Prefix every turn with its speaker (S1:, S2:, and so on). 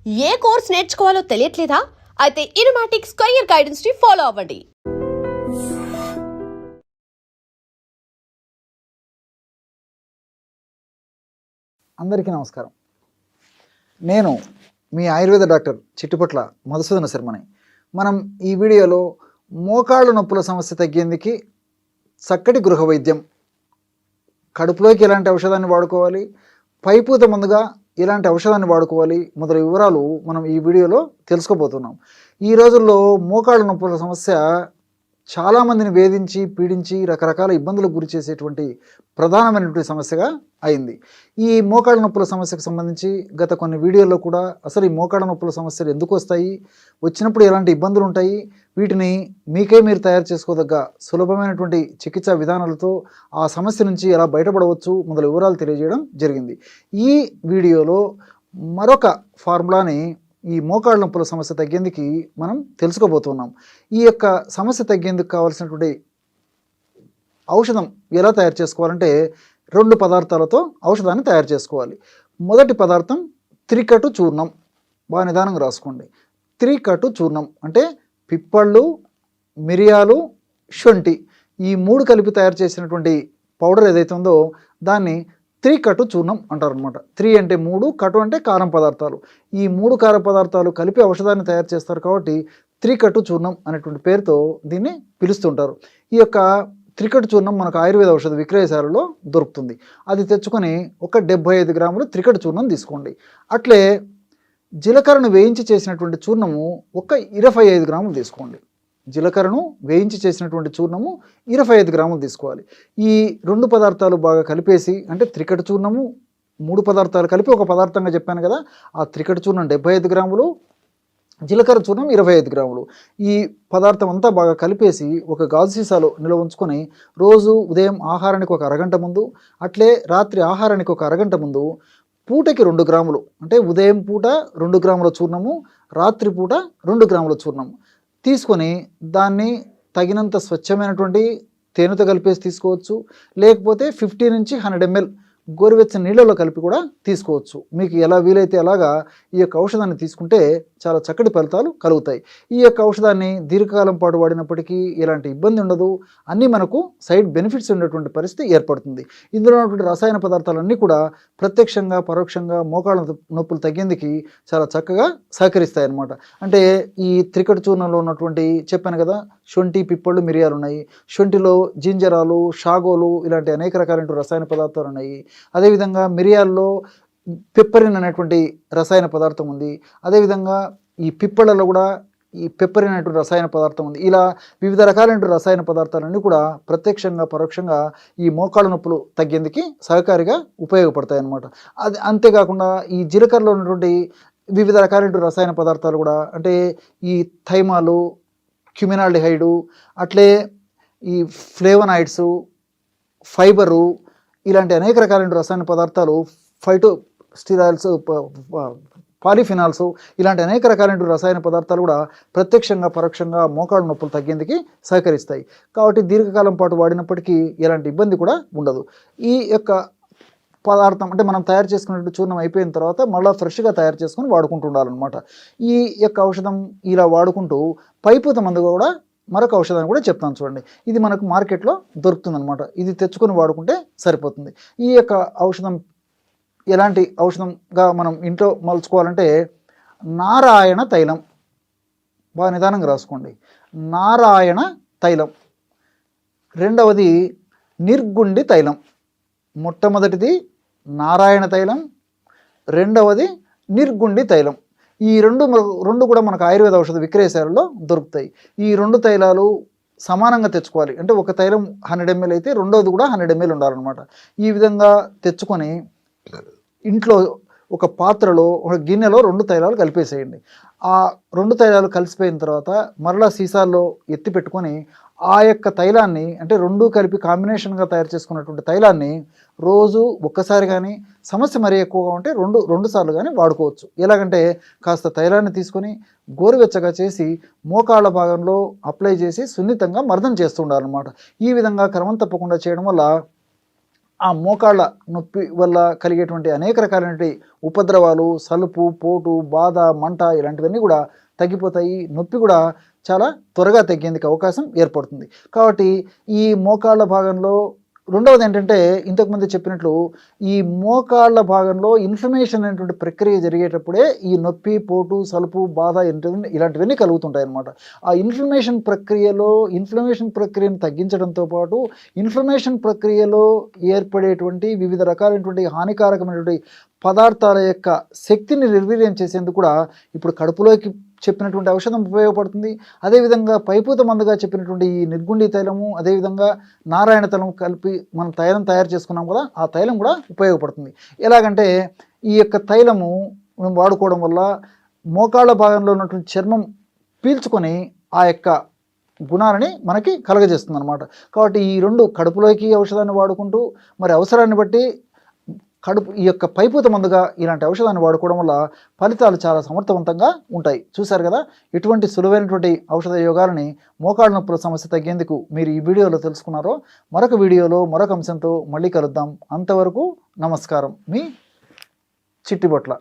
S1: ఏ course నేర్చుకోవాలో తెలియట్లేదా? అయితే ఇనుమాటిక్స్ career guidance ని follow అవ్వండి.
S2: అందరికీ నమస్కారం. నేను మీ ఆయుర్వేద డాక్టర్ చిట్టుపట్ల మధుసూదన శర్మని. మనం ఈ వీడియోలో మోకాళ్ళ నొప్పుల సమస్య తగ్గేందుకు చక్కటి గృహ వైద్యం, కడుపులోకి ఎలాంటి ఔషధాన్ని వాడుకోవాలి, పైపూత ముందుగా ఎలాంటి ఔషధాన్ని వాడుకోవాలి మొదలైన వివరాలు మనం ఈ వీడియోలో తెలుసుకోబోతున్నాం. ఈ రోజుల్లో మోకాళ్ళ నొప్పుల సమస్య చాలామందిని వేధించి పీడించి రకరకాల ఇబ్బందులకు గురి చేసేటువంటి ప్రధానమైనటువంటి సమస్యగా అయింది. ఈ మోకాళ్ళ నొప్పుల సమస్యకు సంబంధించి గత కొన్ని వీడియోల్లో కూడా అసలు ఈ మోకాళ్ళ నొప్పుల సమస్యలు ఎందుకు వస్తాయి, వచ్చినప్పుడు ఎలాంటి ఇబ్బందులు ఉంటాయి, వీటిని మీకే మీరు తయారు చేసుకోదగ్గ సులభమైనటువంటి చికిత్సా విధానాలతో ఆ సమస్య నుంచి ఎలా బయటపడవచ్చు మొదలు వివరాలు తెలియజేయడం జరిగింది. ఈ వీడియోలో మరొక ఫార్ములాని ఈ మోకాళ్ళ నొప్పుల సమస్య తగ్గేందుకు మనం తెలుసుకోబోతున్నాం. ఈ యొక్క సమస్య తగ్గేందుకు కావాల్సినటువంటి ఔషధం ఎలా తయారు చేసుకోవాలంటే 2 పదార్థాలతో ఔషధాన్ని తయారు చేసుకోవాలి. మొదటి పదార్థం త్రికటు చూర్ణం. బాగా నిదానంగా రాసుకోండి. త్రికటు చూర్ణం అంటే పిప్పళ్ళు, మిరియాలు, శొంఠి ఈ 3 కలిపి తయారు చేసినటువంటి పౌడర్ ఏదైతే ఉందో దాన్ని త్రికటు చూర్ణం అంటారు అనమాట. 3 అంటే 3, కటు అంటే కారం పదార్థాలు. ఈ 3 కార పదార్థాలు కలిపి ఔషధాన్ని తయారు చేస్తారు కాబట్టి త్రికటు చూర్ణం అనేటువంటి పేరుతో దీన్ని పిలుస్తుంటారు. ఈ యొక్క త్రికటు చూర్ణం మనకు ఆయుర్వేద ఔషధ విక్రయశాలలో దొరుకుతుంది. అది తెచ్చుకొని ఒక 75 గ్రాములు త్రికటు చూర్ణం తీసుకోండి. అట్లే జీలకర్రను వేయించి చేసినటువంటి చూర్ణము ఒక 25 గ్రాములు తీసుకోండి. జీలకర్రను వేయించి చేసినటువంటి చూర్ణము 25 గ్రాములు తీసుకోవాలి. ఈ 2 పదార్థాలు బాగా కలిపేసి, అంటే త్రికటు చూర్ణము 3 పదార్థాలు కలిపి ఒక పదార్థంగా చెప్పాను కదా, ఆ త్రికటు చూర్ణం 75 గ్రాములు, జీలకర్ర చూర్ణం 25 గ్రాములు. ఈ పదార్థం అంతా బాగా కలిపేసి ఒక గాజు సీసాలో నిల్వ ఉంచుకొని రోజు ఉదయం ఆహారానికి ఒక అరగంట ముందు, అట్లే రాత్రి ఆహారానికి ఒక అరగంట ముందు పూటకి 2 గ్రాములు, అంటే ఉదయం పూట 2 గ్రాముల చూర్ణము, రాత్రి పూట 2 గ్రాముల చూర్ణము తీసుకొని దాన్ని తగినంత స్వచ్ఛమైనటువంటి తేనెతో కలిపేసి తీసుకోవచ్చు. లేకపోతే 50 నుంచి 100 ml గోరువెచ్చని నీళ్ళలో కలిపి కూడా తీసుకోవచ్చు. మీకు ఎలా వీలైతే అలాగా ఈ యొక్క ఔషధాన్ని తీసుకుంటే చాలా చక్కటి ఫలితాలు కలుగుతాయి. ఈ యొక్క ఔషధాన్ని దీర్ఘకాలం పాటు వాడినప్పటికీ ఎలాంటి ఇబ్బంది ఉండదు. అన్నీ మనకు సైడ్ బెనిఫిట్స్ ఉండేటువంటి పరిస్థితి ఏర్పడుతుంది. ఇందులో ఉన్నటువంటి రసాయన పదార్థాలన్నీ కూడా ప్రత్యక్షంగా పరోక్షంగా మోకాళ్ళ నొప్పులు తగ్గేందుకు చాలా చక్కగా సహకరిస్తాయి అన్నమాట. అంటే ఈ త్రికటు చూర్ణంలో ఉన్నటువంటి చెప్పాను కదా, శొంఠి, పిప్పళ్ళు, మిరియాలు ఉన్నాయి. శొంఠిలో జింజరాలు, షాగోలు ఇలాంటి అనేక రకాలైన రసాయన పదార్థాలు ఉన్నాయి. అదేవిధంగా మిరియాల్లో పెప్పరిన్ అనేటువంటి రసాయన పదార్థం ఉంది. అదేవిధంగా ఈ పిప్పళ్ళలో కూడా ఈ పెప్పరిన్ అనేటువంటి రసాయన పదార్థం ఉంది. ఇలా వివిధ రకాలైన రసాయన పదార్థాలన్నీ కూడా ప్రత్యక్షంగా పరోక్షంగా ఈ మోకాళ్ళ నొప్పులు తగ్గేందుకు సహకారిగా ఉపయోగపడతాయి అన్నమాట. అది అంతేకాకుండా ఈ జీలకర్రలో ఉన్నటువంటి వివిధ రకాలైన రసాయన పదార్థాలు కూడా, అంటే ఈ థైమాలు, క్యుమినాల్డిహైడు, అట్లే ఈ ఫ్లేవనాయిడ్స్, ఫైబరు ఇలాంటి అనేక రకాలైన రసాయన పదార్థాలు, ఫైటోస్టిరాయిల్స్, పాలిఫినాల్స్ ఇలాంటి అనేక రకాలైన రసాయన పదార్థాలు కూడా ప్రత్యక్షంగా పరోక్షంగా మోకాళ్ళ నొప్పులు తగ్గేందుకు సహకరిస్తాయి. కాబట్టి దీర్ఘకాలం పాటు వాడినప్పటికీ ఎలాంటి ఇబ్బంది కూడా ఉండదు. ఈ యొక్క పదార్థం అంటే మనం తయారు చేసుకున్నట్టు చూర్ణం అయిపోయిన తర్వాత మళ్ళీ ఫ్రెష్గా తయారు చేసుకొని వాడుకుంటూ ఉండాలన్నమాట. ఈ యొక్క ఔషధం ఇలా వాడుకుంటూ పైపూత మందుగా కూడా మరొక ఔషధాన్ని కూడా చెప్తాను చూడండి. ఇది మనకు మార్కెట్లో దొరుకుతుందన్నమాట. ఇది తెచ్చుకొని వాడుకుంటే సరిపోతుంది. ఈ యొక్క ఔషధం ఎలాంటి ఔషధంగా మనం ఇంట్లో మలుచుకోవాలంటే నారాయణ తైలం. బాగా నిదానంగా రాసుకోండి. నారాయణ తైలం. రెండవది నిర్గుండి తైలం. మొట్టమొదటిది నారాయణ తైలం, రెండవది నిర్గుండి తైలం. ఈ రెండు కూడా మనకు ఆయుర్వేద ఔషధ విక్రయశాలలో దొరుకుతాయి. ఈ 2 తైలాలు సమానంగా తెచ్చుకోవాలి. అంటే ఒక తైలం 100 ml అయితే రెండవది కూడా 100 ml ఉండాలన్నమాట. ఈ విధంగా తెచ్చుకొని ఇంట్లో ఒక పాత్రలో, ఒక గిన్నెలో 2 తైలాలు కలిపేసేయండి. ఆ 2 తైలాలు కలిసిపోయిన తర్వాత మరలా సీసాల్లో ఎత్తి పెట్టుకొని ఆ యొక్క తైలాన్ని, అంటే 2 కలిపి కాంబినేషన్గా తయారు చేసుకున్నటువంటి తైలాన్ని రోజు ఒక్కసారి కానీ, సమస్య మరీ ఎక్కువగా ఉంటే 2 సార్లు కానీ వాడుకోవచ్చు. ఎలాగంటే కాస్త తైలాన్ని తీసుకొని గోరువెచ్చగా చేసి మోకాళ్ళ భాగంలో అప్లై చేసి సున్నితంగా మర్దన చేస్తూ ఉండాలన్నమాట. ఈ విధంగా క్రమం తప్పకుండా చేయడం వల్ల ఆ మోకాళ్ళ నొప్పి వల్ల కలిగేటువంటి అనేక రకాలైనటువంటి ఉపద్రవాలు, సలుపు, పోటు, బాధ, మంట ఇలాంటివన్నీ కూడా తగ్గిపోతాయి. నొప్పి కూడా చాలా త్వరగా తగ్గేందుకు అవకాశం ఏర్పడుతుంది. కాబట్టి ఈ మోకాళ్ళ భాగంలో రెండవది ఏంటంటే, ఇంతకుముందు చెప్పినట్లు ఈ మోకాళ్ళ భాగంలో ఇన్ఫ్లమేషన్ అనేటువంటి ప్రక్రియ జరిగేటప్పుడే ఈ నొప్పి, పోటు, సలుపు, బాధ ఇలాంటివన్నీ కలుగుతుంటాయి అన్నమాట. ఆ ఇన్ఫ్లమేషన్ ప్రక్రియను తగ్గించడంతో పాటు ఇన్ఫ్లమేషన్ ప్రక్రియలో ఏర్పడేటువంటి వివిధ రకాలైనటువంటి హానికారకమైనటువంటి పదార్థాల యొక్క శక్తిని నిర్వీర్యం చేసేందుకు కూడా ఇప్పుడు కడుపులోకి చెప్పినటువంటి ఔషధం ఉపయోగపడుతుంది. అదేవిధంగా పైపూత మందుగా చెప్పినటువంటి ఈ నిర్గుండి తైలము, అదేవిధంగా నారాయణ తైలం కలిపి మనం తైలం తయారు చేసుకున్నాం కదా, ఆ తైలం కూడా ఉపయోగపడుతుంది. ఎలాగంటే ఈ యొక్క తైలము మనం వాడుకోవడం వల్ల మోకాళ్ళ భాగంలో ఉన్నటువంటి చర్మం పీల్చుకొని ఆ యొక్క గుణాలని మనకి కలగజేస్తుంది అనమాట. కాబట్టి ఈ రెండు కడుపులోకి ఔషధాన్ని వాడుకుంటూ మరి అవసరాన్ని బట్టి ఈ యొక్క పైపూత మందుగా ఇలాంటి ఔషధాన్ని వాడుకోవడం వల్ల ఫలితాలు చాలా సమర్థవంతంగా ఉంటాయి. చూశారు కదా, ఎటువంటి సులువైనటువంటి ఔషధ యోగాలని మోకాళ్ళ నొప్పుల సమస్య తగ్గేందుకు మీరు ఈ వీడియోలో తెలుసుకున్నారో. మరొక వీడియోలో మరొక అంశంతో మళ్ళీ కలుద్దాం. అంతవరకు నమస్కారం. మీ చిట్టిబొట్ల.